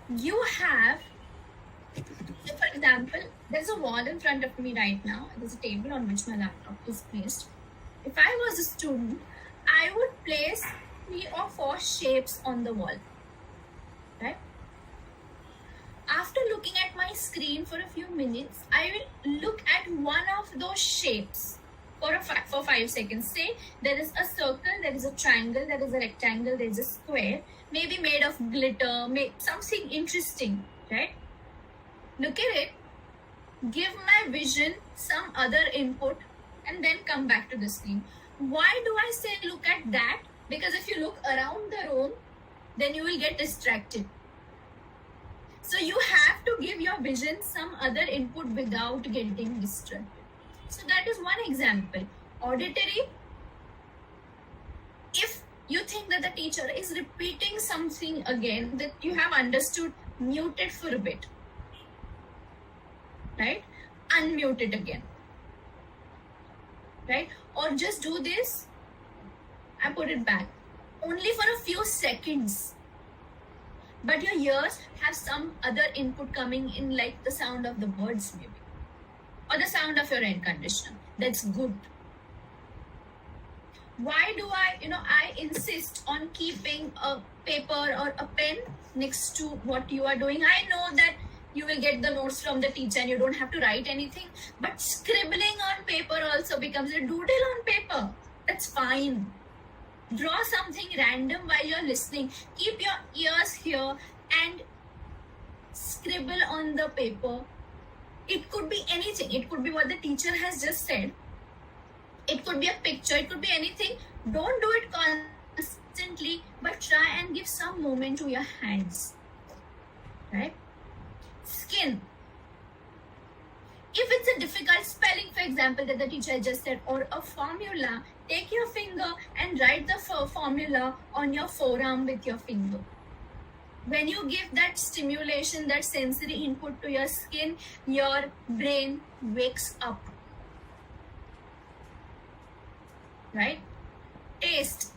you have, so for example, there's a wall in front of me right now. There's a table on which my laptop is placed. If I was a student, I would place 3 or 4 shapes on the wall, right? After looking at my screen for a few minutes, I will look at one of those shapes for 5 seconds. Say there is a circle, there is a triangle, there is a rectangle, there is a square, maybe made of glitter, something interesting, right? Look at it, give my vision some other input, and then come back to the screen. Why do I say look at that? Because if you look around the room, then you will get distracted. So you have to give your vision some other input without getting distracted. So that is one example. Auditory, if you think that the teacher is repeating something again that you have understood, mute it for a bit, right? Unmute it again, right? Or just do this and put it back, only for a few seconds. But your ears have some other input coming in, like the sound of the birds maybe, or the sound of your air conditioner. That's good. Why do I insist on keeping a paper or a pen next to what you are doing? I know that you will get the notes from the teacher and you don't have to write anything, but scribbling on paper also becomes a doodle on paper. That's fine. Draw something random while you're listening. Keep your ears here and scribble on the paper. It could be anything. It could be what the teacher has just said. It could be a picture. It could be anything. Don't do it constantly, but try and give some movement to your hands, right? Skin. If it's a difficult spelling, for example, that the teacher just said, or a formula, take your finger and write the formula on your forearm with your finger. When you give that stimulation, that sensory input to your skin, your brain wakes up, right? Taste,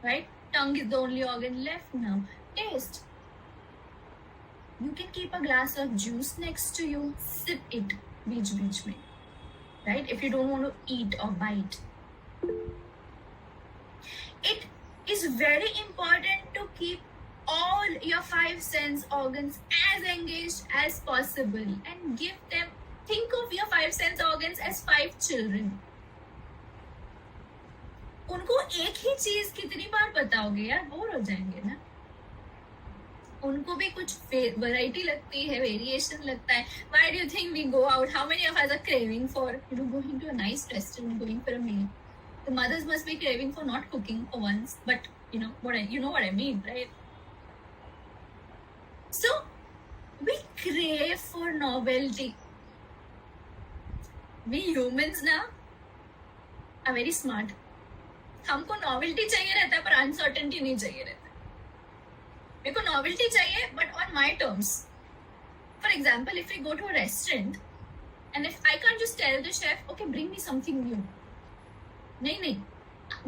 right? Tongue is the only organ left now. Taste. You can keep a glass of juice next to you, sip it beech mein, right? If you don't want to eat or bite. It is very important to keep all your 5 sense organs as engaged as possible and give them, think of your 5 sense organs as 5 children. उनको एक ही चीज कितनी बार बताओगे यार, bore हो जाएंगे ना. उनको भी कुछ वैरायटी लगती है, वेरिएशन लगता है. Why do you think we go out? How many of us are craving for going to a nice restaurant, going for a meal? The mothers must be craving for not cooking for once, but you know what I mean, right? So we crave for novelty. We humans ना are very smart. हमको novelty चाहिए रहता है पर uncertainty नहीं चाहिए रहता. मेरे को नॉवेल्टी चाहिए but on my terms. For example, if we go to a restaurant and if I can't just tell the chef, okay bring me something new. नहीं,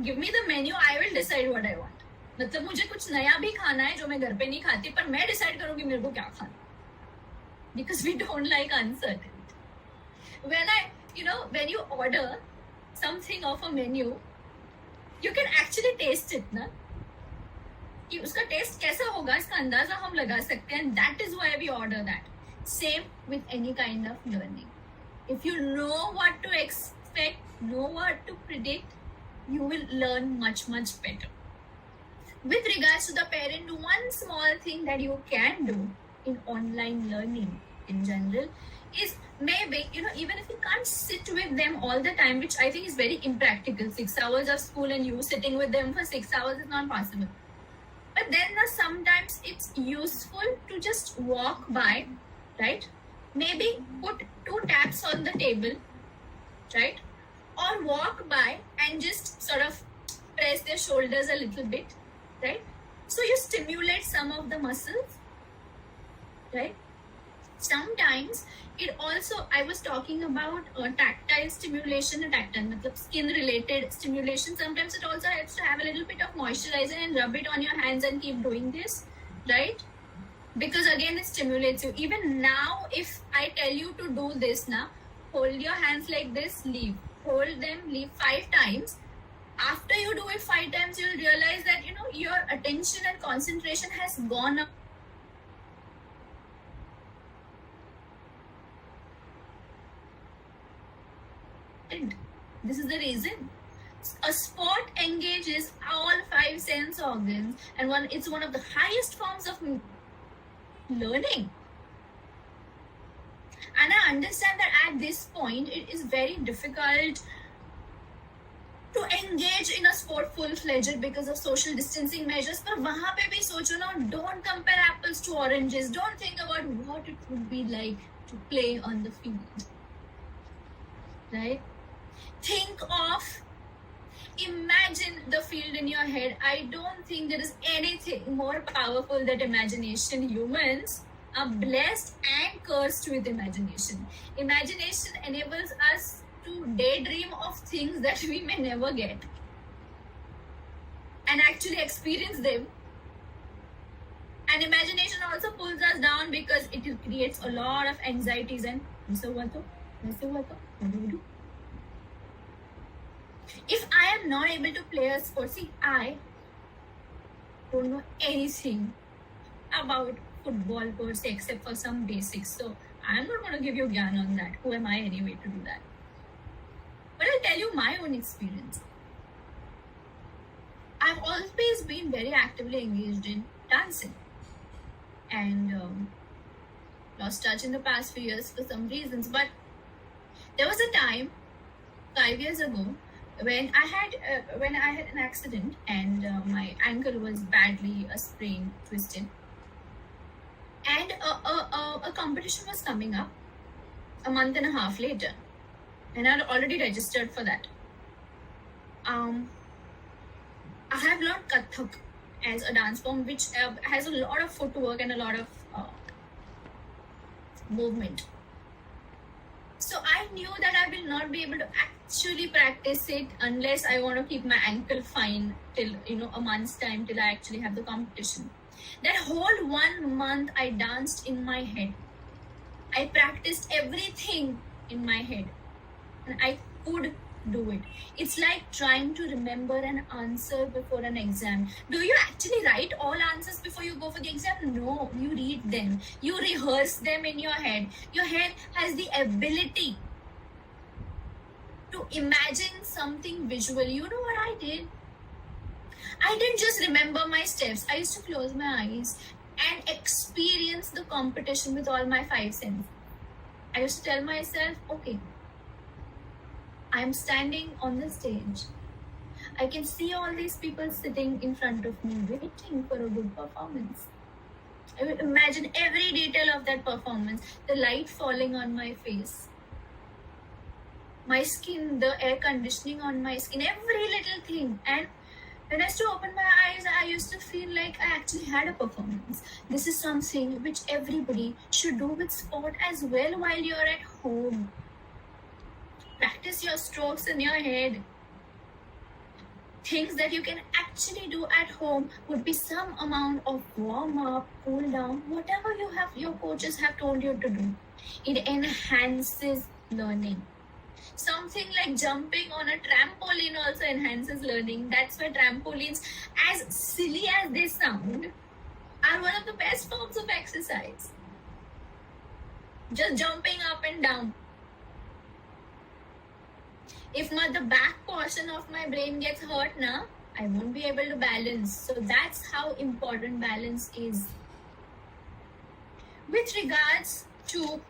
give me the menu, I will decide what I want. मतलब मुझे कुछ नया भी खाना है जो मैं घर पे नहीं खाती, पर मैं डिसाइड करूंगी मेरे को क्या खाना, because we don't like uncertainty. when you order something off a menu, you can actually taste it ना, कि उसका टेस्ट कैसा होगा इसका अंदाजा हम लगा सकते हैं. That is why we order that. Same with any kind of learning. If you know what to expect, know what to predict, you will learn much better. With regards to the parent, one small thing that you can do in online learning in general is maybe, even if you can't sit with them all the time, which I think is very impractical, 6 hours of school and you sitting with them for 6 hours is not possible. But then sometimes it's useful to just walk by, right? Maybe put 2 taps on the table, right? Or walk by and just sort of press their shoulders a little bit, right? So you stimulate some of the muscles, right? Sometimes it also, I was talking about tactile stimulation, matlab skin related stimulation. Sometimes it also helps to have a little bit of moisturizer and rub it on your hands and keep doing this, right? because again it stimulates you. Even now, if I tell you to do this now, hold your hands like this, leave, hold them, leave 5 times. After you do it 5 times, you'll realize that your attention and concentration has gone up. This is the reason. A sport engages all 5 sense organs, and it's one of the highest forms of learning. And I understand that at this point it is very difficult to engage in a sport full-fledged because of social distancing measures. But वहाँ पे भी सोचो ना, don't compare apples to oranges. Don't think about what it would be like to play on the field, right? Think of, imagine the field in your head. I don't think there is anything more powerful than imagination. Humans are blessed and cursed with imagination. Imagination enables us to daydream of things that we may never get and actually experience them. And imagination also pulls us down because it creates a lot of anxieties and what do we do? If I am not able to play a sport, see, I don't know anything about football per se except for some basics. So I'm not going to give you gyan on that. Who am I anyway to do that? But I'll tell you my own experience. I've always been very actively engaged in dancing and lost touch in the past few years for some reasons. But there was a time 5 years ago when I had an accident and my ankle was badly sprained, twisted, and a competition was coming up a month and a half later, and I had already registered for that. I have learned Kathak as a dance form which has a lot of footwork and a lot of movement. So I knew that I will not be able to actually practice it unless I want to keep my ankle fine till a month's time till I actually have the competition. That whole 1 month I danced in my head. I practiced everything in my head and I could do it. It's like trying to remember an answer before an exam. Do you actually write all answers before you go for the exam? No, you read them. You rehearse them in your head. Your head has the ability to imagine something visual. You know what I did? I didn't just remember my steps. I used to close my eyes and experience the competition with all my 5 senses. I used to tell myself, okay, I'm standing on the stage. I can see all these people sitting in front of me waiting for a good performance. I will imagine every detail of that performance, the light falling on my face, my skin, the air conditioning on my skin, every little thing. And when I used to open my eyes, I used to feel like I actually had a performance. This is something which everybody should do with sport as well while you're at home. Practice your strokes in your head. Things that you can actually do at home would be some amount of warm up, cool down, whatever your coaches have told you to do. It enhances learning. Something like jumping on a trampoline also enhances learning. That's why trampolines, as silly as they sound, are one of the best forms of exercise. Just jumping up and down. If not, the back portion of my brain gets hurt now, I won't be able to balance. So that's how important balance is. With regards to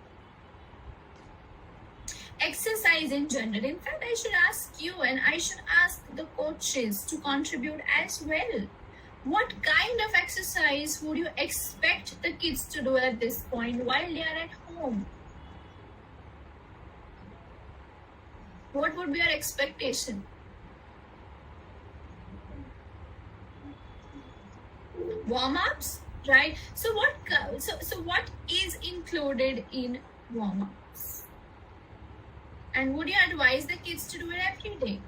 exercise in general, in fact, I should ask you and I should ask the coaches to contribute as well. What kind of exercise would you expect the kids to do at this point while they are at home? What would be your expectation? Warm-ups, right? So what is included in warm-ups? And would you advise the kids to do it every day?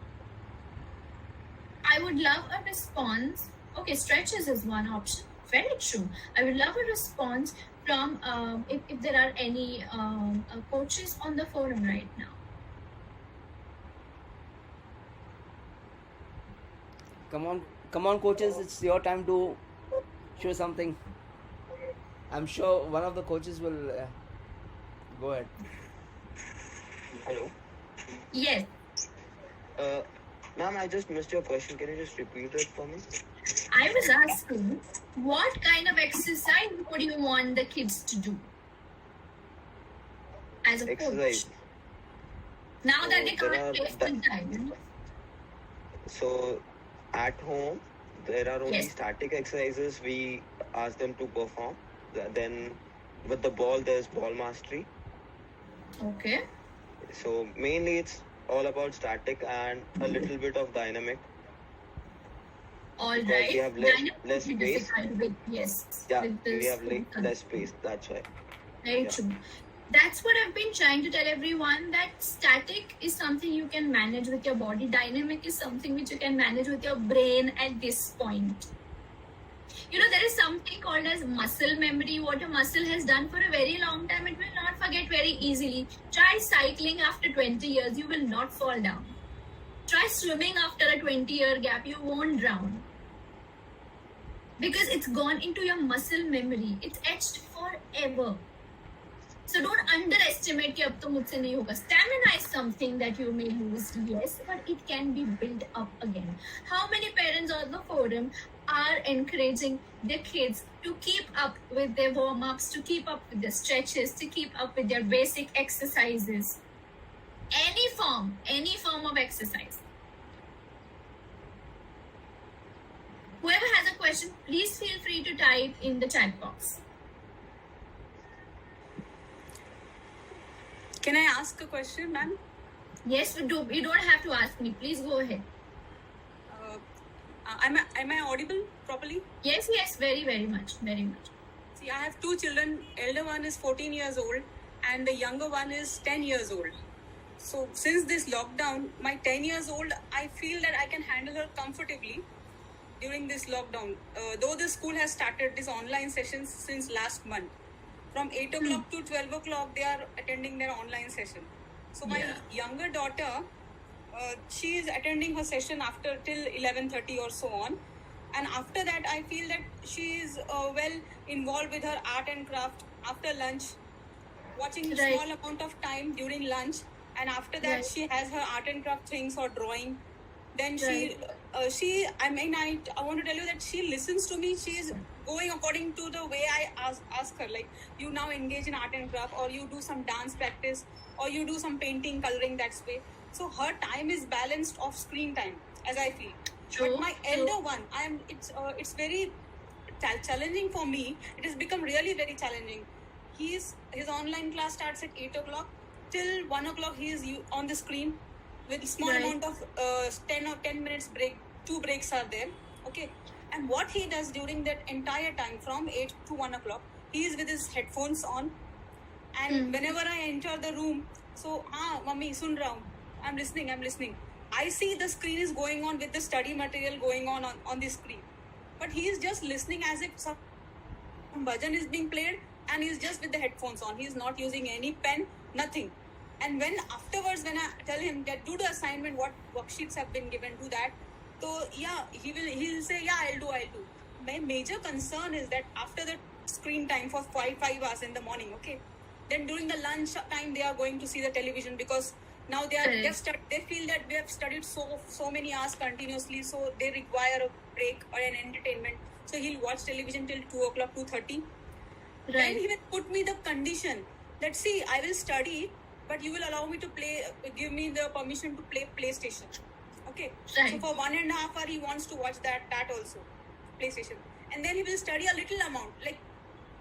I would love a response. Okay, stretches is one option. Very true. I would love a response from if there are any coaches on the forum right now. Come on, coaches! It's your time to show something. I'm sure one of the coaches will go ahead. Hello. Yes. Ma'am, I just missed your question. Can you just repeat it for me? I was asking, what kind of exercise would you want the kids to do as a Exercise. coach? Now that they there can't are play full time. So, at home, there are only Yes. static exercises we ask them to perform. Then, with the ball, there's ball mastery. Okay. So, mainly it's all about static and a little bit of dynamic. All Because right. we have Dynamic less would be space. difficult with, yes. Yeah, with we this have less space. That's why. Very Yeah. true. That's what I've been trying to tell everyone, that static is something you can manage with your body. Dynamic is something which you can manage with your brain at this point. You know, there is something called as muscle memory. What a muscle has done for a very long time, it will not forget very easily. Try cycling after 20 years, you will not fall down. Try swimming after a 20-year gap, you won't drown. Because it's gone into your muscle memory. It's etched forever. So don't underestimate कि अब तो मुझसे नहीं होगा. Stamina is something that you may lose, yes, but it can be built up again. How many parents on the forum are encouraging their kids to keep up with their warm-ups, to keep up with the stretches, to keep up with their basic exercises? Any form of exercise. Whoever has a question, please feel free to type in the chat box. Can I ask a question, ma'am? Yes, we do. You don't have to ask me. Please go ahead. Am I audible properly? Yes, very, very much. Very much. See, I have two children. Elder one is 14 years old and the younger one is 10 years old. So since this lockdown, my 10 years old, I feel that I can handle her comfortably during this lockdown. Though the school has started this online sessions since last month. From 8 o'clock to 12 o'clock, they are attending their online session. So my younger daughter, she is attending her session after till 11:30 or so on. And after that, I feel that she is well involved with her art and craft after lunch, watching a small amount of time during lunch. And after that, she has her art and craft things or drawing. Then I want to tell you that she listens to me. She is going according to the way I ask her. Like, you now engage in art and craft, or you do some dance practice, or you do some painting, coloring, that's way. So her time is balanced off screen time, as I feel. But my elder one, it's very challenging for me. It has become really very challenging. His online class starts at 8 o'clock. Till 1 o'clock, he is on the screen with small amount of 10 minutes break. 2 breaks are there. Okay. And what he does during that entire time, from 8 to 1 o'clock, he is with his headphones on. And whenever I enter the room, so, mummy, sun raha hu. I'm listening. I see the screen is going on with the study material going on the screen. But he is just listening as if some bhajan is being played, and he is just with the headphones on. He is not using any pen, nothing. And when afterwards, when I tell him that do the assignment, what worksheets have been given, do that. So yeah, he'll say, yeah, I'll do. My major concern is that after the screen time for 5 hours in the morning, okay, then during the lunch time they are going to see the television, because now they feel that we have studied so many hours continuously, so they require a break or an entertainment. So he'll watch television till 2 o'clock, 2:30. Then he will put me the condition that, see, I will study, but you will allow me to play, give me the permission to play PlayStation. Okay. So for 1.5 hours, he wants to watch that also, PlayStation. And then he will study a little amount, like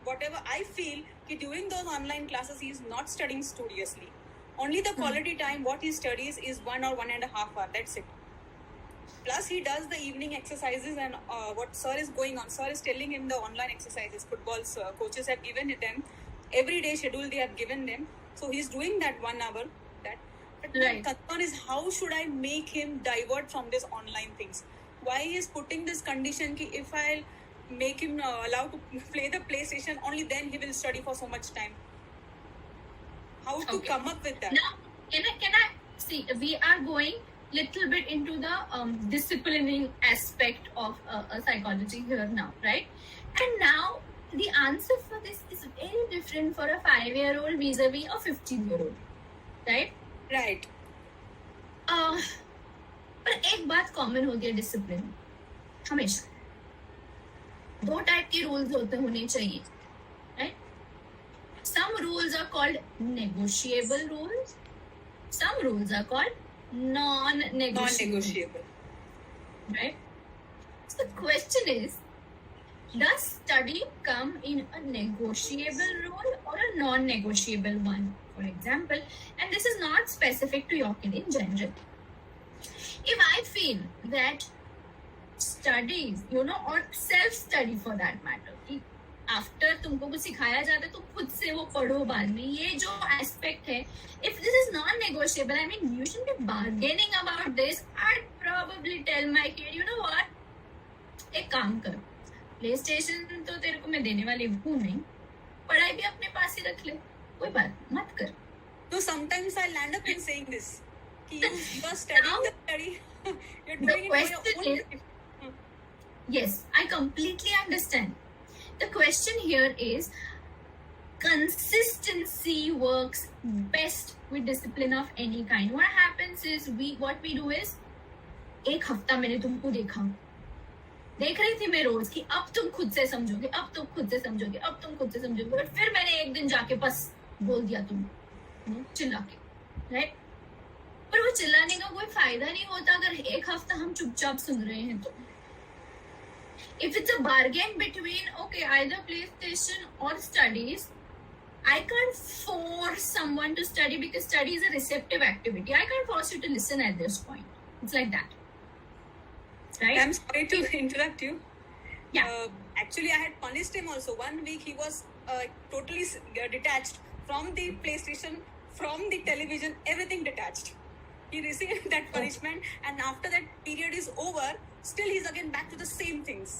whatever. I feel that during those online classes, he is not studying studiously. Only the quality time, what he studies is 1 or 1.5 hours. That's it. Plus, he does the evening exercises, and what sir is going on. Sir is telling him the online exercises. Football coaches have given them. Every day schedule they have given them. So he's doing that 1 hour. But the concern is, how should I make him divert from this online things? Why he is putting this condition that if I'll make him allowed to play the PlayStation, only then he will study for so much time. How to Okay. come up with that? Now, can I see? We are going little bit into the disciplining aspect of psychology here now, right? And now the answer for this is very different for a 5-year-old vis-a-vis a 15-year-old, right? Right. पर एक बात common होती है discipline हमेशा 2 type के rules होने चाहिए, right? Some rules are called negotiable rules. Some rules are called non-negotiable. Non-negotiable. Right? So the question is, does study come in a negotiable rule or a non-negotiable one? For example, and this is not specific to your kid in general. If I feel that studies, or self-study for that matter, after तुमको कुछ सिखाया जाता है तो खुद से वो पढ़ो बाद में, ये जो एस्पेक्ट है, if this is non negotiable, I mean you should be bargaining about this, I probably tell my kid, you know what, एक काम कर, प्ले स्टेशन तो तेरे को मैं देने वाली हूँ नहीं, पढ़ाई भी अपने पास ही रख ले, कोई बात मत कर. So sometimes I land up in saying this. You are studying the study. You're doing it for your own. Yes, I completely understand. The question here is, consistency works best with discipline of any kind. What happens is, what we do is, एक हफ्ता मैंने तुमको देख रही थी मैं रोज की, अब तुम खुद से समझोगे, अब तुम खुद से समझोगे, अब तुम खुद से समझोगे, और फिर मैंने एक दिन जाके बस बोल दिया तुम चिल्ला के, राइट? पर वो चिल्लाने का कोई फायदा नहीं होता अगर एक हफ्ता हम चुपचाप सुन रहे हैं तो. If it's a bargain between, okay, either PlayStation or studies, I can't force someone to study because study is a receptive activity. I can't force you to listen at this point. It's like that. Right? I'm sorry to interrupt you. Yeah. Actually, I had punished him also. 1 week he was totally detached from the PlayStation, from the television, everything detached. He received that punishment, and after that period is over, still he's again back to the same things.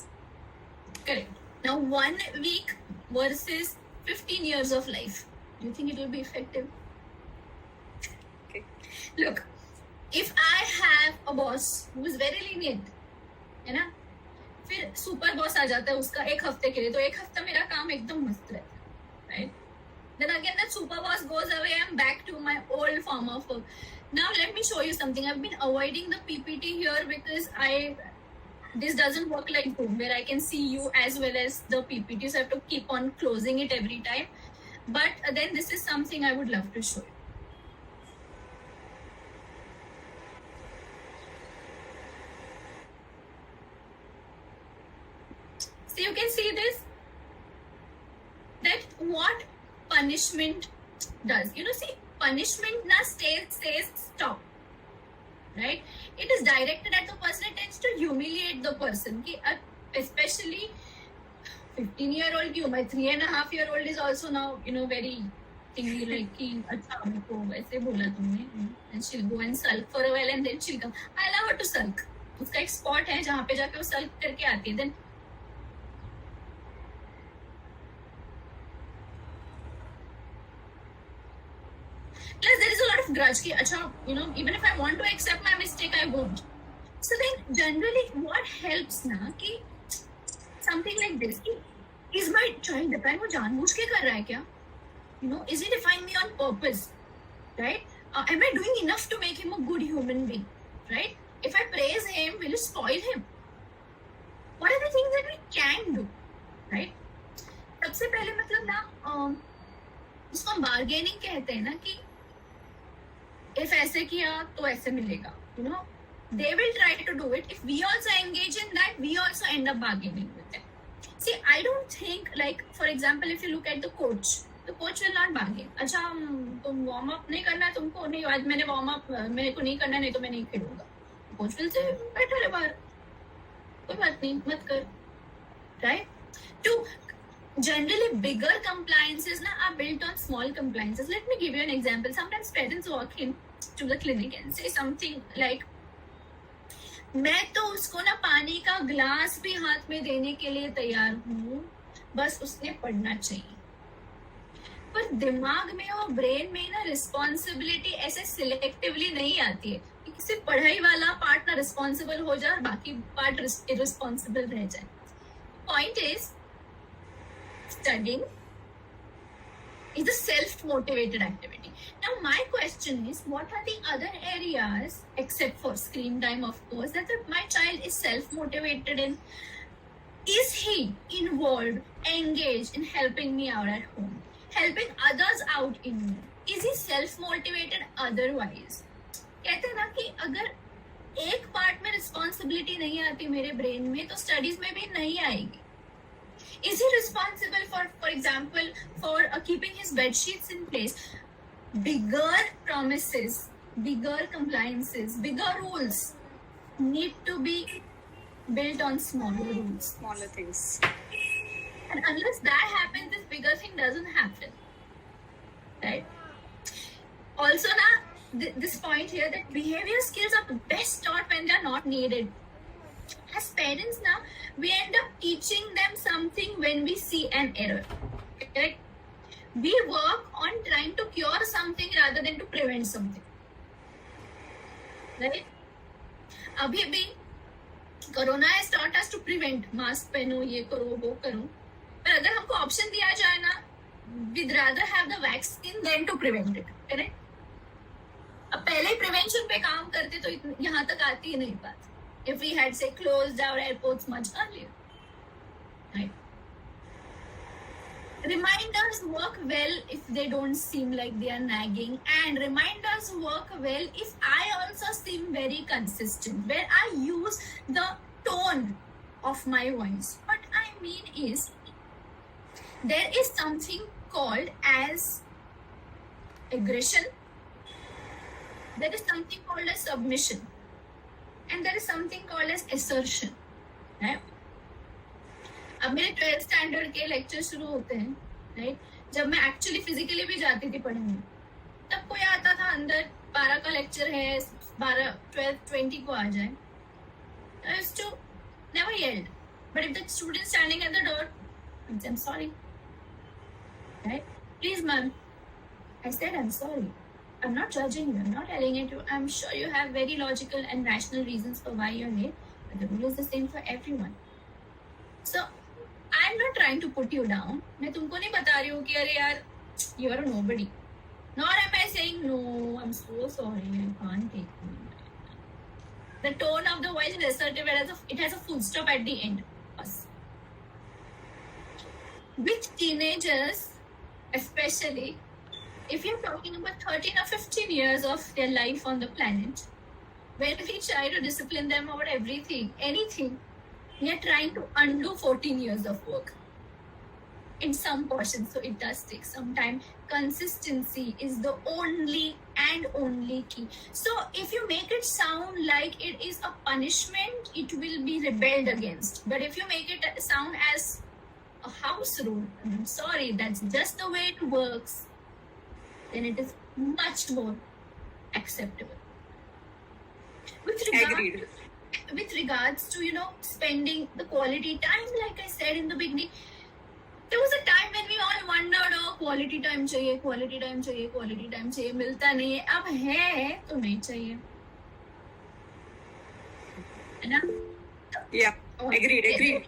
Correct. Now, 1 week versus 15 years of life. Do you think it will be effective? Okay. Look, if I have a boss who is very lenient, है ना, फिर super boss आ जाता है उसका एक हफ्ते के लिए, तो एक हफ्ता मेरा काम एकदम मस्त रहता है, right? Then again that super boss goes away, I'm back to my old form of work. Now let me show you something. I've been avoiding the PPT here because this doesn't work like Zoom where I can see you as well as the PPT, so I have to keep on closing it every time. But then this is something I would love to show you. So you can see this, that what punishment does. See, punishment na says stop, right? It is directed at the person. It tends to humiliate the person. Especially 15-year-old ki umar, 3.5-year-old is also now, very thingy, like ki, acha, humko aise bola tumne, and she'll go and sulk for a while and then she'll come. I allow her to sulk. उसका एक spot है जहाँ पे जाके वो sulk करके आती है. Then plus there is a lot of grudge ki, acha, even if I want to accept my mistake, I won't. So then generally what helps na ki something like this, ki, is my child define वो जानबूझ के कर रहा है क्या? Is he defying me on purpose, right? Am I doing enough to make him a good human being, right? If I praise him, will it spoil him? What are the things that we can do, right? सबसे पहले मतलब ना उसको हम bargaining कहते हैं ना कि if ऐसे किया तो ऐसे मिलेगा, they will try to do it. If we also engage in that, we also end up bargaining with them. See, I don't think, like, for example, if you look at the coach will not bargain. अच्छा तुम warm up नहीं करना है तुमको, नहीं आज मैंने warm up मेरे को नहीं करना, नहीं तो मैं नहीं खेलूंगा. Coach will say बैठा रहे बाहर, कोई बात नहीं, मत कर, right? To generally bigger compliances na are built on small compliances. Let me give you an example. Sometimes parents walk in to the clinic and say something like, मैं तो उसको ना पानी का ग्लास भी हाथ में देने के लिए तैयार हूँ, बस उसने पढ़ना चाहिए। पर दिमाग में और ब्रेन में ना रिस्पॉन्सिबिलिटी ऐसे सिलेक्टिवली नहीं आती है कि सिर्फ पढ़ाई वाला पार्ट ना रिस्पॉन्सिबल हो जाए और बाकी पार्ट इरिस्पॉन्सिबल रह जाए। Point is studying is a self-motivated activity. Now my question is, what are the other areas except for screen time, of course, that my child is self-motivated in? Is he involved, engaged in helping me out at home, helping others out in me? Is he self-motivated otherwise? कहते हैं ना कि अगर एक part में responsibility नहीं आती मेरे ब्रेन में, तो स्टडीज में भी नहीं आएगी। Is he responsible for example, for keeping his bed sheets in place? Bigger promises, bigger compliances, bigger rules need to be built on smaller rules. Smaller things. And unless that happens, this bigger thing doesn't happen. Right? Also, this point here that behavior skills are best taught when they are not needed. As parents now, we end up teaching them something when we see an error. Correct? We work on trying to cure something rather than to prevent something. Right? अभी भी corona has taught us to prevent. Mask पहनो, ये करो, वो करो. पर अगर हमको ऑप्शन दिया जाए ना, we'd rather have the vaccine than to prevent it. Correct? अब पहले ही प्रिवेंशन पे काम करते तो यहाँ तक आती ही नहीं बात. If we had, say, closed our airports much earlier. Right? Reminders work well if they don't seem like they are nagging, and reminders work well if I also seem very consistent, where I use the tone of my voice. What I mean is, there is something called as aggression, there is something called as submission, and there is something called as assertion. Right? अब मेरे 12th standard के lecture शुरू होते हैं, right? जब मैं actually physically भी जाती थी पढ़ने, तब कोई आता था अंदर, 12 का लेक्चर है, 12, 12, 20 को आ जाए. I used to never yelled, but if the student standing at the door, I said, I'm sorry. Right? Please, ma'am. I said, I'm sorry. I'm not judging you. I'm not yelling at you. I'm sure you have very logical and rational reasons for why you're late, but the rule is the same for everyone. So, I'm not trying to put you down. मैं तुमको नहीं बता रही हूँ कि अरे यार, you are a nobody. Nor am I saying, no, I'm so sorry, I can't take it. The tone of the voice is assertive. It has a full stop at the end. With teenagers, especially, if you're talking about 13 or 15 years of their life on the planet, when we try to discipline them about everything, anything, we are trying to undo 14 years of work in some portions. So it does take some time. Consistency is the only and only key. So if you make it sound like it is a punishment, it will be rebelled against. But if you make it sound as a house rule, I'm sorry, that's just the way it works, then it is much more acceptable. Agreed. With regards to, spending the quality time, like I said in the beginning, there was a time when we all wondered, oh, quality time चाहिए, quality time चाहिए, quality time चाहिए, मिलता नहीं है. अब है तो नहीं चाहिए, है ना? Yeah, agreed.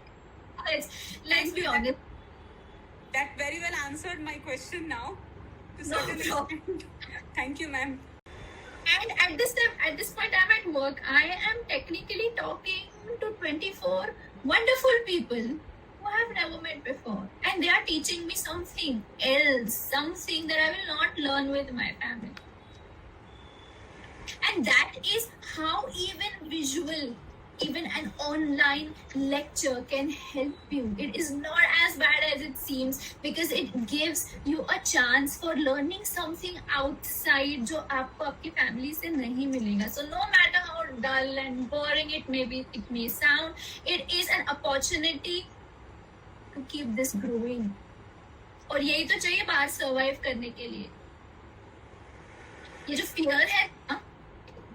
Let's be honest. That very well answered my question now. To No certain problem. extent. Thank you, ma'am. And at this point, I'm at work. I am technically talking to 24 wonderful people who I have never met before, and they are teaching me something else, something that I will not learn with my family. And that is how even an online lecture can help you. It is not as bad as it seems, because it gives you a chance for learning something outside जो आपको आपकी family से नहीं मिलेगा. So no matter how dull and boring it may sound, it is an opportunity to keep this growing. और यही तो चाहिए बाहर survive करने के लिए. ये जो fear है ना,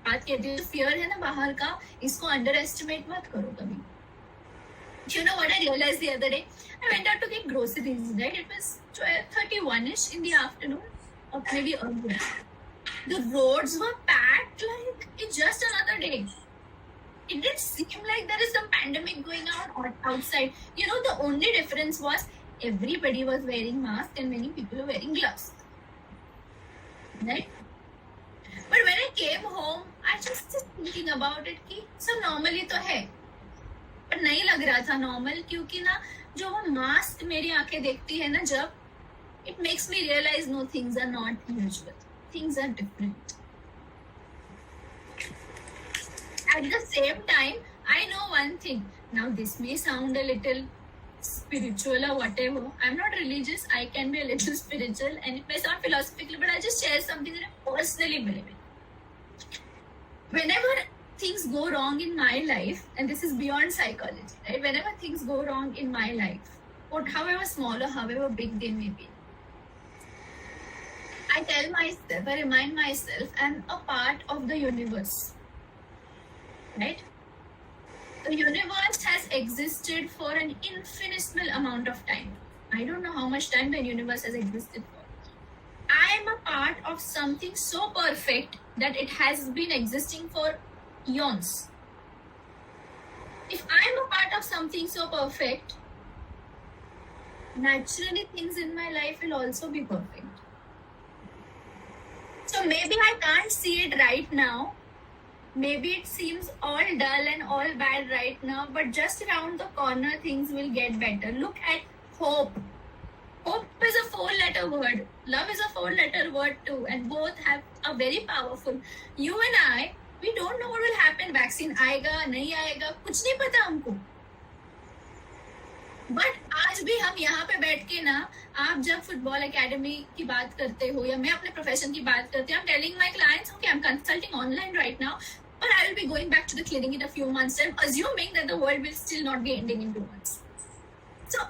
बात कहती हूँ, फियर है ना बाहर का, इसको अंडर एस्टिमेट मत करो कभी. You know what I realized the other day? I went out to get groceries, right? It was 12:31ish in the afternoon, or maybe earlier. The roads were packed like it's just another day. It didn't seem like there is some pandemic going on outside. You know, the only difference was everybody was wearing masks and many people were wearing gloves. Right? But when I came home, I just was thinking about it कि सब normally तो है, पर नहीं लग रहा था normal, क्योंकि ना जो वो mask मेरी आंखें देखती है ना जब, it makes me realize no, things are not usual. Things are different. At the same time, I know one thing. Now this may sound a little spiritual or whatever. I'm not religious. I can be a little spiritual and it may sound philosophical, but I just share something that I personally believe in. Whenever things go wrong in my life, and this is beyond psychology, right? Whenever things go wrong in my life, however small or however big they may be, I tell myself, I remind myself, I'm a part of the universe. Right? The universe has existed for an infinitesimal amount of time. I don't know how much time the universe has existed for. I am a part of something so perfect that it has been existing for eons. If I am a part of something so perfect, naturally things in my life will also be perfect. So maybe I can't see it right now. Maybe it seems all dull and all bad right now, but just around the corner things will get better. Look at hope. Hope is a 4-letter word. Love is a 4-letter word too, and both have a very powerful. You and I, we don't know what will happen. Vaccine आएगा नहीं आएगा कुछ नहीं पता हमको. But आज भी हम यहाँ पे बैठ के ना, आप जब फुटबॉल एकेडमी की बात करते हो या मैं अपने प्रोफेशन की बात करती हूँ, I'm telling my clients, okay, I'm consulting online right now, but I will be going back to the clinic in a few months time, assuming that the world will still not be ending in 2 months. So,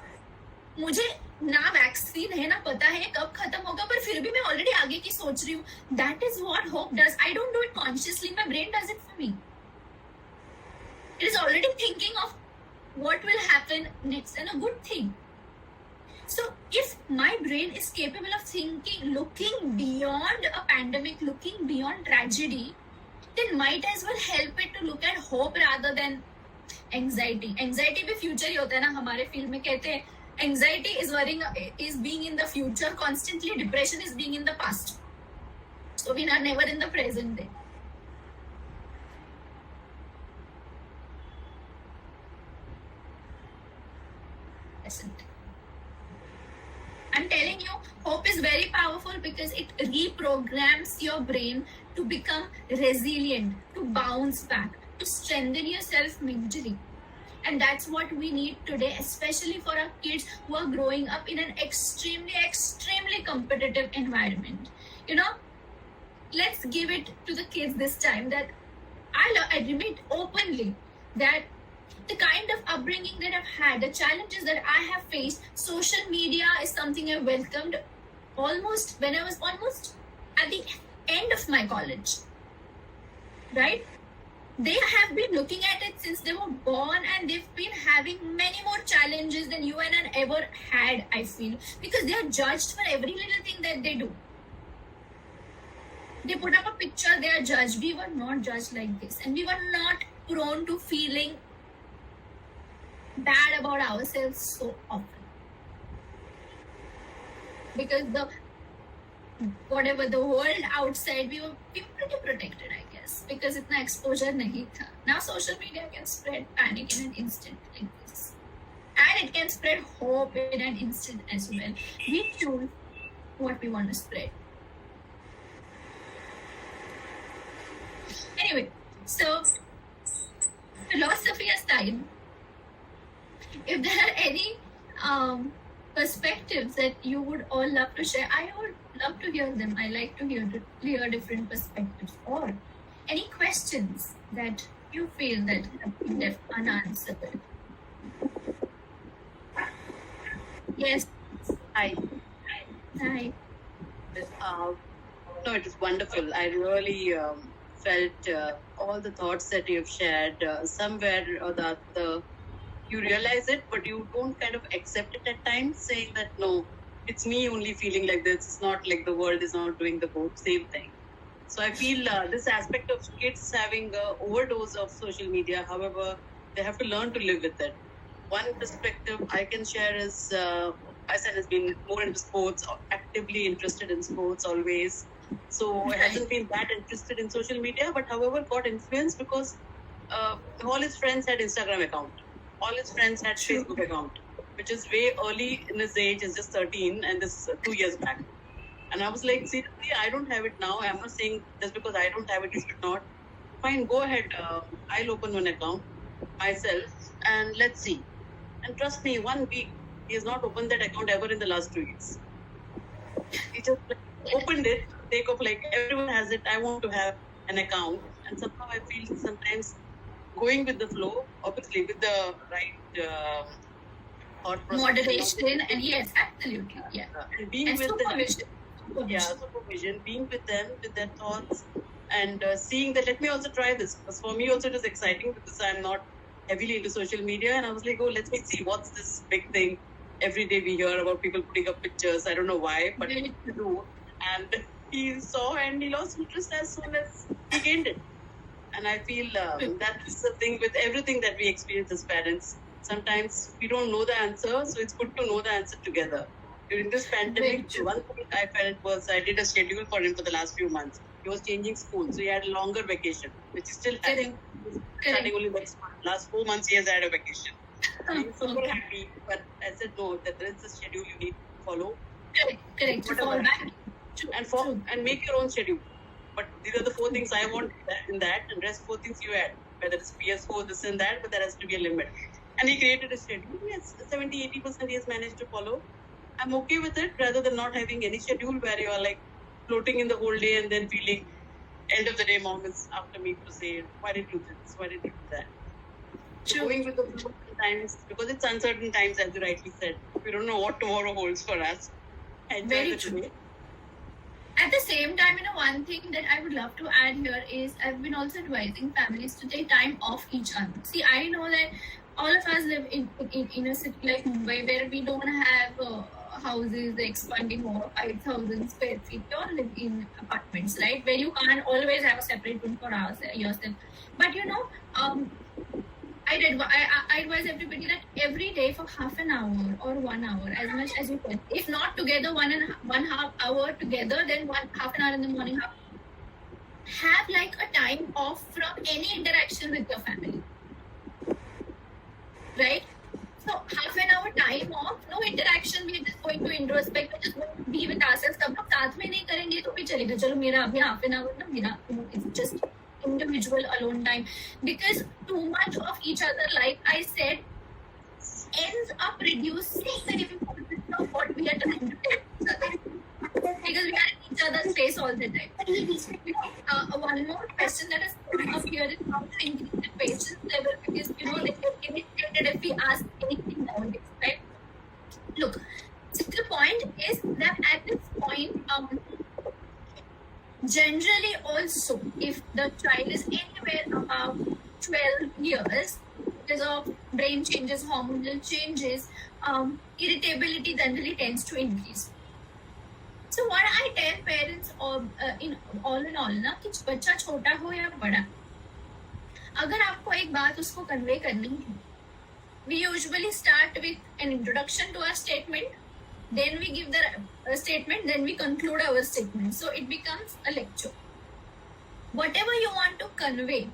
मुझे ना vaccine है ना पता है कब खत्म होगा, पर फिर भी मैं ऑलरेडी आगे की सोच रही हूँ. That is what hope does. I don't do it consciously. My brain does it for me. It is already thinking of what will happen next, and a good thing. So if my brain is capable of thinking, looking beyond a pandemic, looking beyond tragedy, then might as well help it to look at hope rather than anxiety. Anxiety भी future ही होता है ना, हमारे field में कहते हैं anxiety is being in the future constantly, depression is being in the past. So we are never in the present day. I'm telling you, hope is very powerful because it reprograms your brain to become resilient, to bounce back, to strengthen yourself mentally. And that's what we need today, especially for our kids who are growing up in an extremely, extremely competitive environment. You know, let's give it to the kids this time that I admit openly that the kind of upbringing that I've had, the challenges that I have faced, social media is something I welcomed almost when I was almost at the end of my college. Right? They have been looking at it since they were born, and they've been having many more challenges than you and I ever had, I feel, because they are judged for every little thing that they do. They put up a picture, they are judged. We were not judged like this, and we were not prone to feeling bad about ourselves so often, because whatever the world outside, we were pretty protected, I guess, because itna exposure nahi tha. Now social media can spread panic in an instant like this, and it can spread hope in an instant as well. We choose what we want to spread. Anyway, so philosophy aside, if there are any perspectives that you would all love to share, I would love to hear them. I like to hear different perspectives, or any questions that you feel that have been left unanswered. Yes. Hi. Hi. No, it was wonderful. I really felt all the thoughts that you've shared. Somewhere or the other, you realize it, but you don't kind of accept it at times, saying that no, it's me only feeling like this. It's not like the world is not doing the same thing. So I feel this aspect of kids having overdose of social media, however, they have to learn to live with it. One perspective I can share is my son has been more into sports, actively interested in sports always. So hasn't been that interested in social media, but however got influenced because all his friends had Instagram account. All his friends had Facebook account, which is way early in his age, is just 13, and this is 2 years back. And I was like, seriously, I don't have it now. I'm not saying just because I don't have it, you should not. Fine, go ahead. I'll open one account myself and let's see. And trust me, 1 week, he has not opened that account ever in the last 2 years. He just opened it, sake of like, everyone has it, I want to have an account. And somehow I feel sometimes going with the flow, obviously with the right thought process. Moderation, and yes, absolutely, yeah. And being And with supervision. them, supervision, being with them, with their thoughts, and seeing that let me also try this. Because for me also it was exciting because I'm not heavily into social media, and I was like, oh, let me see what's this big thing. Every day we hear about people putting up pictures. I don't know why, but to do. And he saw and he lost interest as soon as he gained it. And I feel that's the thing with everything that we experience as parents. Sometimes we don't know the answer, so it's good to know the answer together. During this pandemic, one thing I felt was I did a schedule for him for the last few months. He was changing school, so he had a longer vacation, which is still having. Starting only next month. Last 4 months, he has had a vacation. I'm super happy, but I said no, that there is a schedule you need to follow. Correct. To fall back. And make your own schedule. But these are the 4 things I want in that, and rest 4 things you add. Whether it's PS4, this and that, but there has to be a limit. And he created a schedule. Yes, 70-80% he has managed to follow. I'm okay with it, rather than not having any schedule where you are like floating in the whole day and then feeling end of the day mom is after me to say, why did you do this? Why did you do that? Going with the flow sometimes, because it's uncertain times, as you rightly said. We don't know what tomorrow holds for us. Very true. At the same time, one thing that I would love to add here is I've been also advising families to take time off each other. See, I know that all of us live in a city like Mumbai where we don't have houses expanding over 5,000 square feet. We all live in apartments, right? Where you can't always have a separate room for yourself. But I advise everybody that every day for half an hour or 1 hour, as much as you can. If not together, one half hour together, then half an hour in the morning. Have like a time off from any interaction with your family. Right? So half an hour time off, no interaction. We're just going to introspect, we're just going to be with ourselves. तब लोग साथ में नहीं करेंगे तो भी चलेगा. चलो मेरा अभी half an hour ना मेरा it's just individual alone time, because too much of each other, like I said, ends up reducing the importance of what we are trying to tell each other, because we are in each other's face all the time. One more question that has come up here is how to increase the patience level, because they get irritated if we ask anything nowadays, right? Look, the point is that at this point, generally also, if the child is anywhere above 12 years, because of brain changes, hormonal changes, irritability generally tends to increase. So what I tell parents in all ना कि बच्चा छोटा हो या बड़ा, अगर आपको एक बात उसको convey करनी है, we usually start with an introduction to our statement, then we give the statement, then we conclude our statement. So it becomes a lecture. Whatever you want to convey,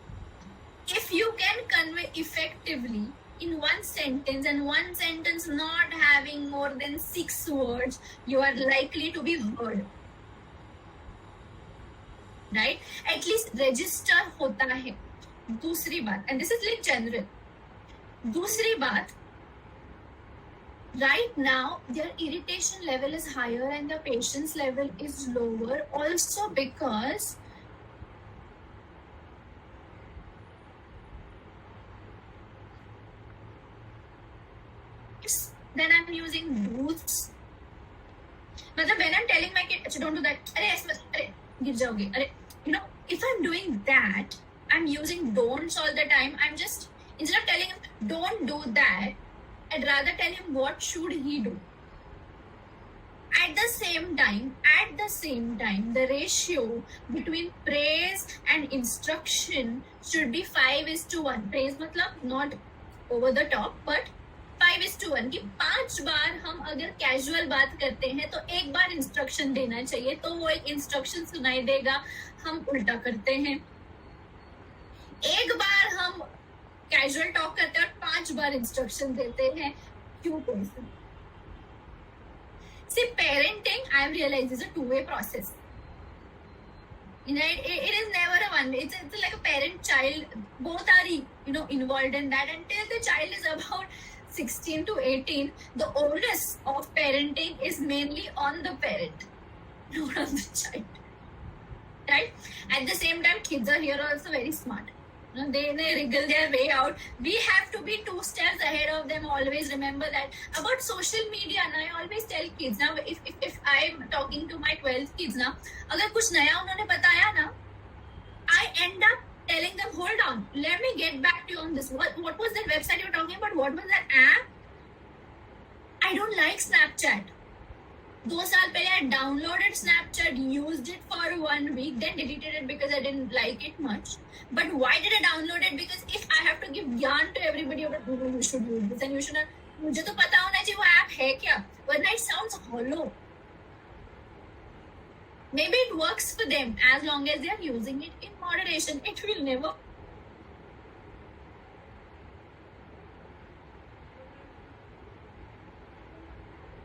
if you can convey effectively in one sentence, and one sentence not having more than 6 words, you are likely to be heard. Right? At least register होता है. दूसरी बात, and this is like general. दूसरी बात, right now their irritation level is higher and the patience level is lower, also because then I'm using booths. मतलब when I'm telling my kid, don't do that. अरे ऐसे मत, अरे गिर जाओगे, अरे if I'm doing that, I'm using don'ts all the time. I'm just, instead of telling him don't do that, I'd rather tell him what should he do. At the same time, the ratio between praise and instruction should be 5:1. Praise मतलब not over the top, but 5:1. कि 5 बार हम अगर casual बात करते हैं तो एक बार instruction देना चाहिए, तो वो एक इंस्ट्रक्शन सुनाई देगा, हम उल्टा करते हैं. एक बार हम कैजुअल टॉक करते हैं और 5 बार इंस्ट्रक्शन देते हैं. क्यों कैसे? See, parenting, I've realized, is a two-way process. Right? It is never a one. It's like a parent-child. Both are, involved in that until the child is about 16 to 18. The onus of parenting is mainly on the parent, not on the child. Right? At the same time, kids are here also very smart. They wriggle their way out. We have to be 2 steps ahead of them. Always remember that. About social media, I always tell kids, now if I'm talking to my 12 kids now, अगर कुछ नया उन्होंने बताया ना, I end up telling them, hold on, let me get back to you on this. What was that website you were talking about? What was that app? I don't like Snapchat. 2 साल पहले I downloaded Snapchat, used it for 1 week, then deleted it because I didn't like it much. But why did I download it? Because if I have to give yarn to everybody about you should use this and you should not, मुझे तो पता होना चाहिए वो app है क्या, वरना it sounds hollow. Maybe it works for them as long as they are using it in moderation. It will never.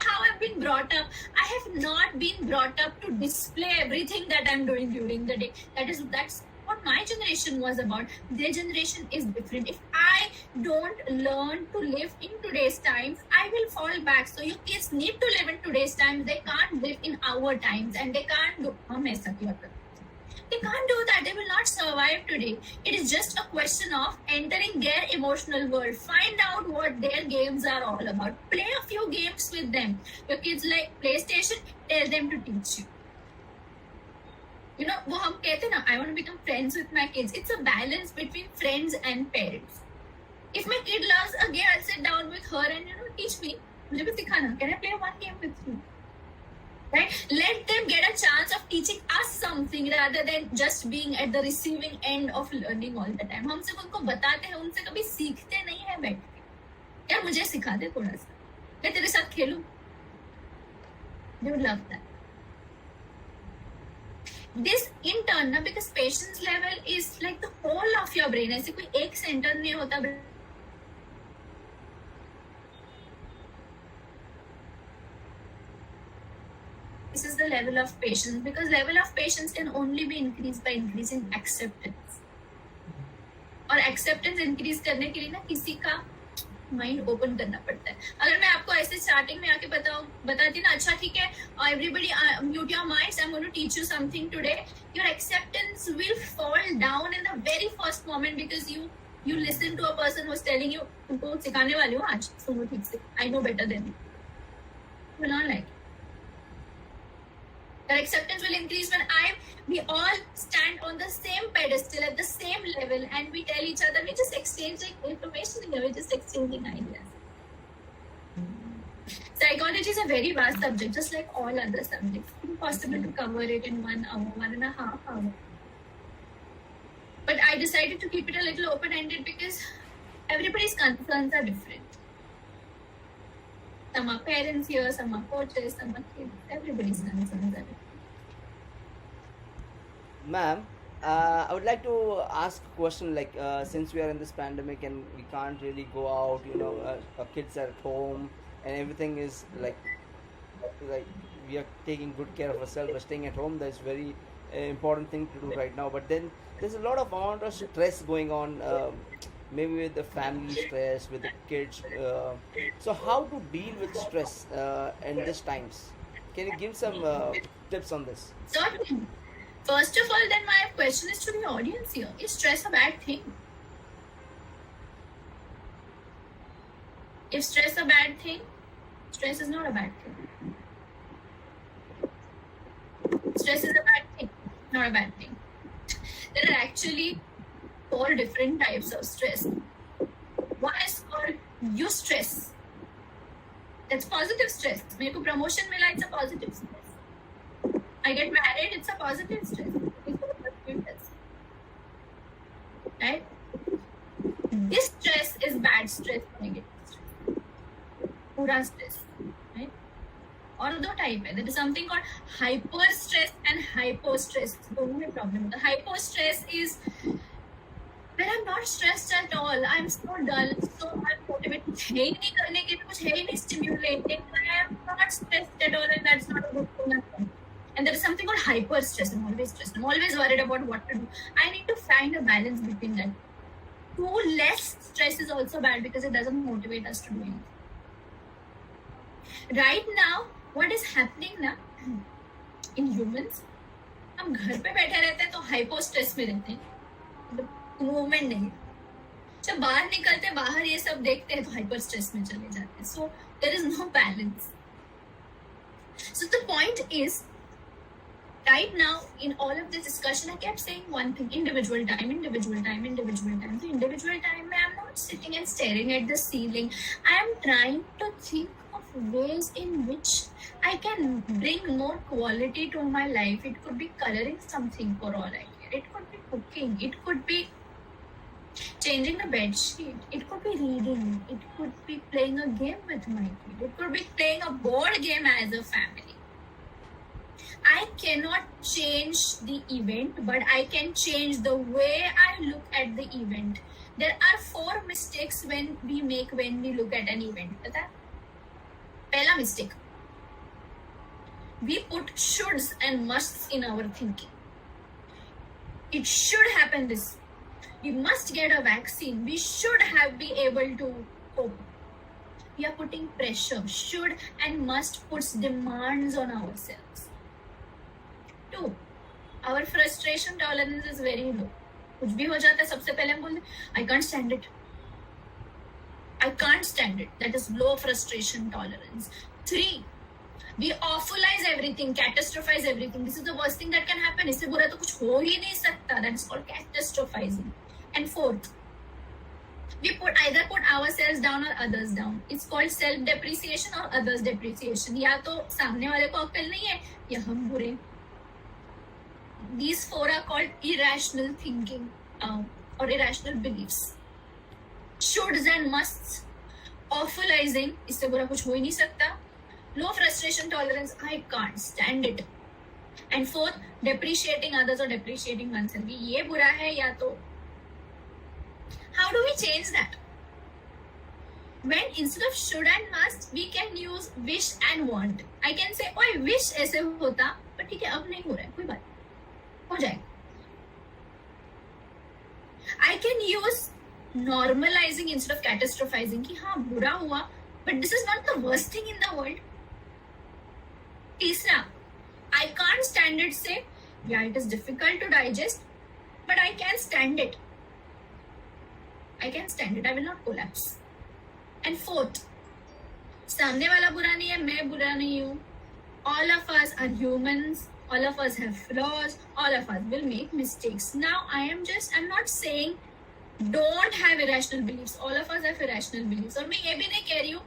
How I've been brought up. I have not been brought up to display everything that I'm doing during the day. That's what my generation was about. Their generation is different. If I don't learn to live in today's times, I will fall back. So your kids need to live in today's times. They can't live in our times, and they can't do. They can't do that. They will not survive today. It is just a question of entering their emotional world. Find out what their games are all about. Play a few games with them. Your kids like PlayStation, tell them to teach you. वो हम कहते ना, I want to become friends with my kids. It's a balance between friends and parents. If my kid loves a game, I'll sit down with her and teach me. मुझे भी सिखाना. Can I play one game with you? Right? Let them get a chance of teaching us something rather than just being at the receiving end of learning all the time. हम सिर्फ उनको बताते हैं, उनसे कभी सीखते नहीं है बैठ के. यार मुझे सिखा दे थोड़ा सा, मैं तेरे साथ खेलूं. They would love that. This in turn, because patience level is like the whole of your brain. ऐसे कोई एक सेंटर नहीं होता. This is the level of patience, because level of patience can only be increased by increasing acceptance. और acceptance increase करने के लिए ना किसी का माइंड ओपन करना पड़ता है. अगर मैं आपको ऐसे स्टार्टिंग में आके बताती ना, अच्छा ठीक है, everybody mute your minds, I'm going to teach you something today, your acceptance will fall down in the very first moment because you listen to a person who's telling you, तुमको सिखाने वाली हूँ आज, सुनो ठीक से, I know better than you. You will not like it. Your acceptance will increase when we all stand on the same pedestal at the same level and we tell each other, we're just exchanging information here, we're just exchanging ideas. Psychology is a very vast subject, just like all other subjects. It's impossible to cover it in 1 hour, 1.5 hours. But I decided to keep it a little open-ended because everybody's concerns are different. Some are parents here, some are coaches, some are kids. Everybody's concerns are different. Ma'am, I would like to ask a question, like since we are in this pandemic and we can't really go out, our kids are at home and everything is like we are taking good care of ourselves, we're staying at home. That's very important thing to do right now. But then there's a lot of amount of stress going on, maybe with the family stress, with the kids. So how to deal with stress in these times? Can you give some tips on this? Certainly. First of all, then my question is to the audience here. Is stress a bad thing? If stress is a bad thing, stress is not a bad thing. Stress is a bad thing, not a bad thing. there are actually 4 different types of stress. One is called eustress. That's positive stress. मेरे को promotion मिला, it's a positive stress. I get married, it's a positive stress. It's a positive stress. Right? This stress is bad stress, negative stress. पूरा stress. Right? और दो type है. There is something called hyper stress and hypo stress. दोनों में problem होता है. Hypo stress is when I'm not stressed at all, I'm so dull, so unmotivated. कुछ है ही नहीं करने के लिए, कुछ है ही नहीं stimulating. I am not stressed at all, and that's not a good thing. And there is something called hyper stress. I'm always stressed. I'm always worried about what to do. I need to find a balance between that. Too less stress is also bad because it doesn't motivate us to do anything. Right now, what is happening now in humans? हम घर पे बैठे रहते हैं तो hypo stress में रहते हैं. मूवमेंट नहीं. जब बाहर निकलते बाहर ये सब देखते हैं तो हाइपर स्ट्रेस में चले जाते हैं. So there is no balance. So the point is right now in all of this discussion I kept saying one thing: individual time, individual time, individual time. So individual time I'm not sitting and staring at the ceiling. I am trying to think of ways in which I can bring more quality to my life. It could be coloring something for all I care. It could be cooking. It could be changing the bed sheet. It could be reading. It could be playing a game with my kid. It could be playing a board game as a family. I cannot change the event, but I can change the way I look at the event. There are 4 mistakes when we look at an event. पता है? पहला mistake. We put shoulds and musts in our thinking. It should happen this. We must get a vaccine. We should be able to cope. We are putting pressure. Should and must puts demands on ourselves. 2. Our frustration tolerance is very low. कुछ भी हो जाता है सबसे पहले हम बोलते I can't stand it. I can't stand it. That is low frustration tolerance. 3. We awfulize everything, catastrophize everything. This is the worst thing that can happen. इससे बुरा तो कुछ हो ही नहीं सकता. That is called catastrophizing. And 4th, we either put ourselves down or others down. It's called self-depreciation or others depreciation. या तो सामने वाले को अक्ल नहीं है या हम बुरे. These 4 are called irrational thinking or irrational beliefs. Shoulds and musts. Awfulizing, इससे बुरा कुछ हो ही नहीं सकता. Low frustration tolerance, I can't stand it. And 4th, depreciating others or depreciating oneself. ये बुरा है या तो. How do we change that? When instead of should and must, we can use wish and want. I can say, ओए wish ऐसे होता, पर ठीक है अब नहीं हो रहा है, कोई बात हो जाए. I can use normalizing instead of catastrophizing कि हाँ बुरा हुआ, but this is not the worst thing in the world. तीसरा, I can't stand it say, yeah it is difficult to digest, but I can stand it. I can stand it. I will not collapse. And 4th, सामने वाला बुरा नहीं है, मैं बुरा नहीं हूँ. All of us are humans. All of us have flaws. All of us will make mistakes. Now, I'm not saying don't have irrational beliefs. All of us have irrational beliefs. और मैं ये भी नहीं कह रही हूँ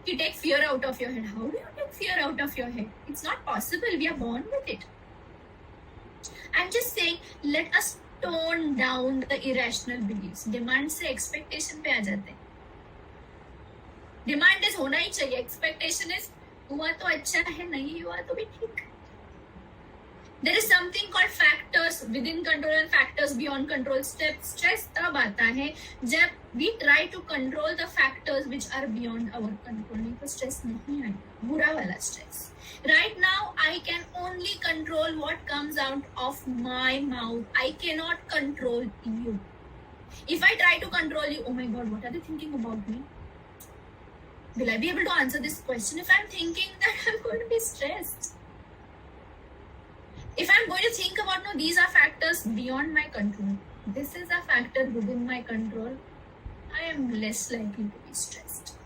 कि take fear out of your head. How do you take fear out of your head? It's not possible. We are born with it. I'm just saying, let us tone down the irrational beliefs. Demand से expectation पे आ जाते हैं. Demand is होना ही चाहिए. Expectation is हुआ तो अच्छा है, नहीं हुआ तो भी ठीक. There is something called factors within control and factors beyond control. Stress तब आता है जब we try to control the factors which are beyond our control. नहीं तो stress नहीं आएगा, बुरा वाला stress. Right now, I can only control what comes out of my mouth. I cannot control you. If I try to control you, oh my God, what are they thinking about me? Will I be able to answer this question if I'm thinking that I'm going to be stressed? If I'm going to think about, no, these are factors beyond my control. This is a factor within my control. I am less likely to be stressed.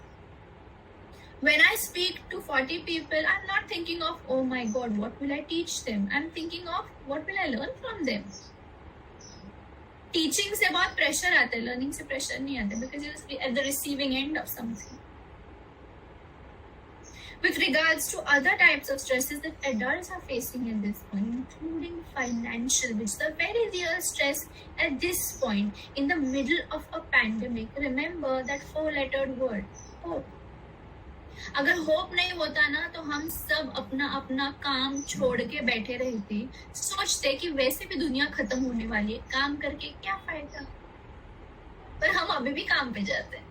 When I speak to 40 people, I'm not thinking of, oh my God, what will I teach them? I'm thinking of, what will I learn from them? Teaching से बहुत pressure आता है, learning से pressure नहीं आता, because you are at the receiving end of something. With regards to other types of stresses that adults are facing at this point, including financial, which is a very real stress at this point in the middle of a pandemic. Remember that four-lettered word, hope. अगर hope नहीं होता ना तो हम सब अपना अपना काम छोड़ के बैठे रहते, सोचते कि वैसे भी दुनिया खत्म होने वाली है, काम करके क्या फायदा. पर हम अभी भी काम पे जाते हैं,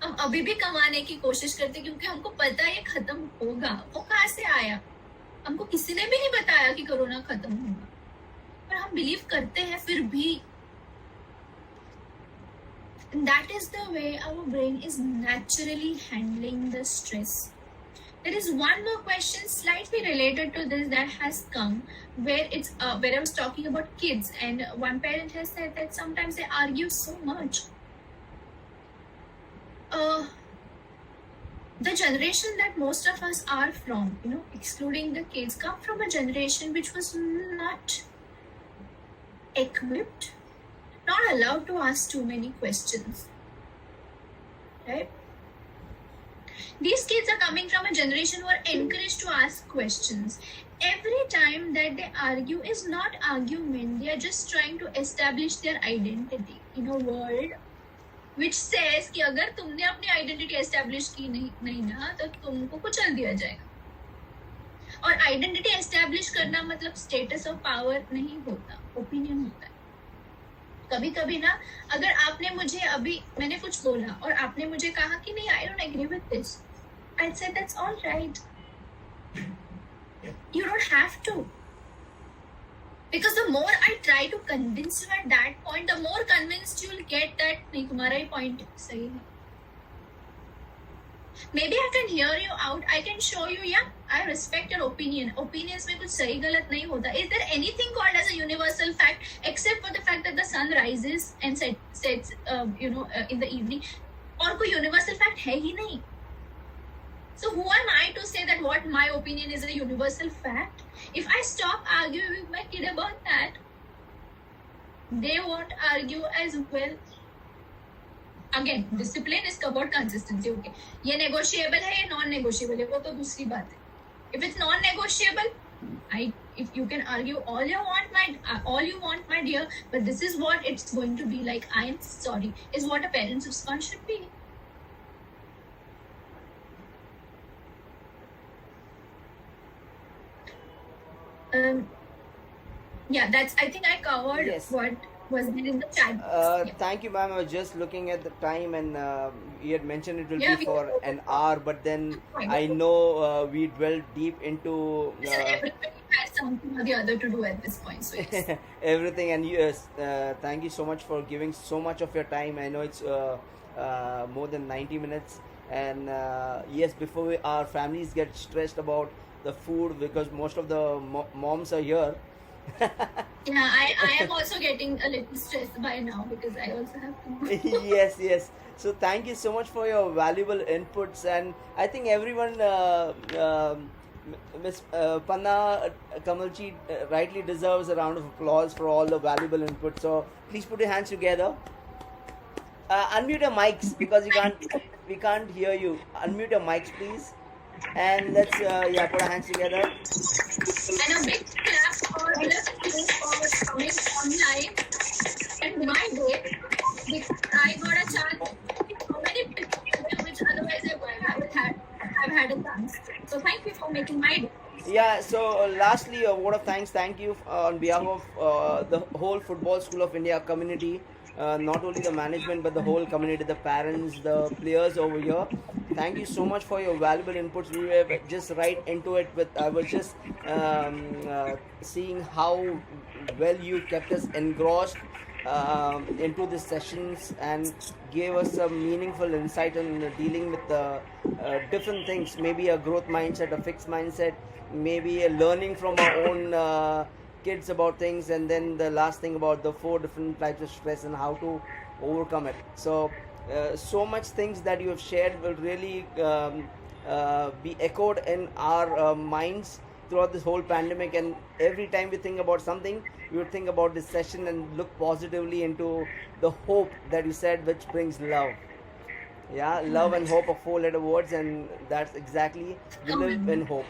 हम अभी भी कमाने की कोशिश करते, क्योंकि हमको पता है ये खत्म होगा. वो कहाँ से आया? हमको किसी ने भी नहीं बताया कि कोरोना खत्म होगा, पर हम बिलीव करते हैं फिर भी. That is the way our brain is naturally handling the stress. There is one more question slightly related to this that has come, where where I was talking about kids, and one parent has said that sometimes they argue so much. The generation that most of us are from, excluding the kids, come from a generation which was not equipped, not allowed to ask too many questions, right? These kids are coming from a generation who are encouraged to ask questions. Every time that they argue is not argument, they are just trying to establish their identity in a world which says कि अगर तुमने अपनी identity establish की नहीं ना तो तुमको कुचल दिया जाएगा. और आइडेंटिटी एस्टेब्लिश करना मतलब स्टेटस ऑफ पावर नहीं होता, ओपिनियन होता है. कभी कभी ना अगर आपने मुझे अभी मैंने कुछ बोला और आपने मुझे कहा कि नहीं I don't agree with this, I said that's all right. You don't have to. Because the more I try to convince you at that point, the more convinced you'll get that नहीं तुम्हारा ही point सही है. Maybe I can hear you out. I can show you, yeah, I respect your opinion. Opinions में कुछ सही गलत नहीं होता. Is there anything called as a universal fact except for the fact that the sun rises and sets, in the evening? और कोई universal fact है ही नहीं. So who am I to say that what my opinion is a universal fact? If I stop arguing with my kid about that, they won't argue as well. Again, discipline is about consistency. Okay, ये negotiable है, ये non-negotiable है, वो तो दूसरी बात है. If it's non-negotiable, if you can argue all you want, my dear, but this is what it's going to be like. I am sorry, is what a parent's response should be. Yeah, that's. I think I covered Yes. what was there in the chat. Yeah. Thank you, ma'am. I was just looking at the time, and you had mentioned it will Yeah, be for an hour, but then I know we dwelled deep into Everybody has something or the other to do at this point. So yes. everything. And yes, thank you so much for giving so much of your time. I know it's more than 90 minutes, and yes, before our families get stressed about the food, because most of the moms are here. Yeah, I am also getting a little stressed by now because I also have to. Yes. So thank you so much for your valuable inputs, and I think everyone, Miss Panna Kamalji rightly deserves a round of applause for all the valuable inputs. So please put your hands together. Unmute your mics because we can't hear you. Unmute your mics, please. And let's put our hands together. And a big clap for all of you for coming online and my day, because I got a chance to see so many people which otherwise I haven't had a chance. So thank you for making my day. Yeah, so lastly, a word of thanks. Thank you on behalf of the whole Football School of India community, not only the management but the whole community, the parents, the players over here. Thank you so much for your valuable inputs. We were just right into it. I was just seeing how well you kept us engrossed into the sessions and gave us some meaningful insight on dealing with different things. Maybe a growth mindset, a fixed mindset, maybe a learning from our own kids about things, and then the last thing about the 4 different types of stress and how to overcome it. So so much things that you have shared will really be echoed in our minds, throughout this whole pandemic, and every time we think about something, we would think about this session and look positively into the hope that you said, which brings love. Yeah, love and hope are 4-letter words, and that's exactly we live in hope.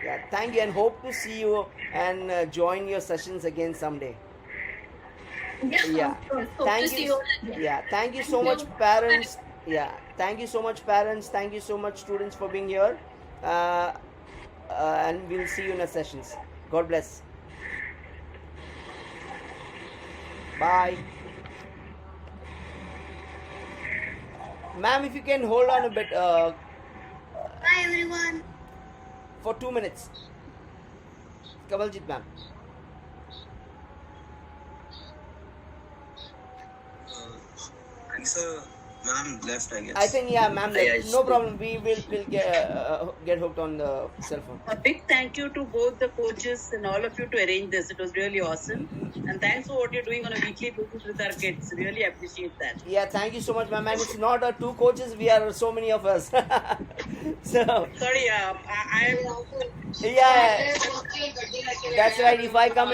Yeah, thank you, and hope to see you and join your sessions again someday. Yeah, of course. Hope to thank see you. you all again. Yeah, thank you so Thank much, you. parents. Yeah, thank you so much, parents. Thank you so much, students, for being here. And we'll see you in our sessions. God bless. Bye. Ma'am, if you can hold on a bit Hi everyone. for 2 minutes. Kamaljit ma'am. Answer, ma'am left, I guess. I think yeah, ma'am. Yeah, No problem. We'll get hooked on the cell phone. A big thank you to both the coaches and all of you to arrange this. It was really awesome. And thanks for what you're doing on a weekly basis with our kids. Really appreciate that. Yeah, thank you so much, ma'am. And it's not 2 coaches. We are so many of us. So Sorry, I yeah, that's right. If I come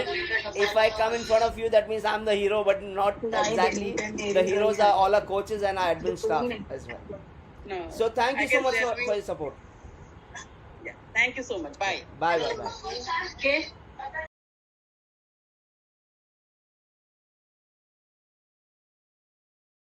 in front of you, that means I'm the hero, but not exactly. The heroes are all our coaches and our admin staff as well. no. So thank you I so guess much they are for doing- your support. Yeah, thank you so much. Bye. Bye bye bye. Okay.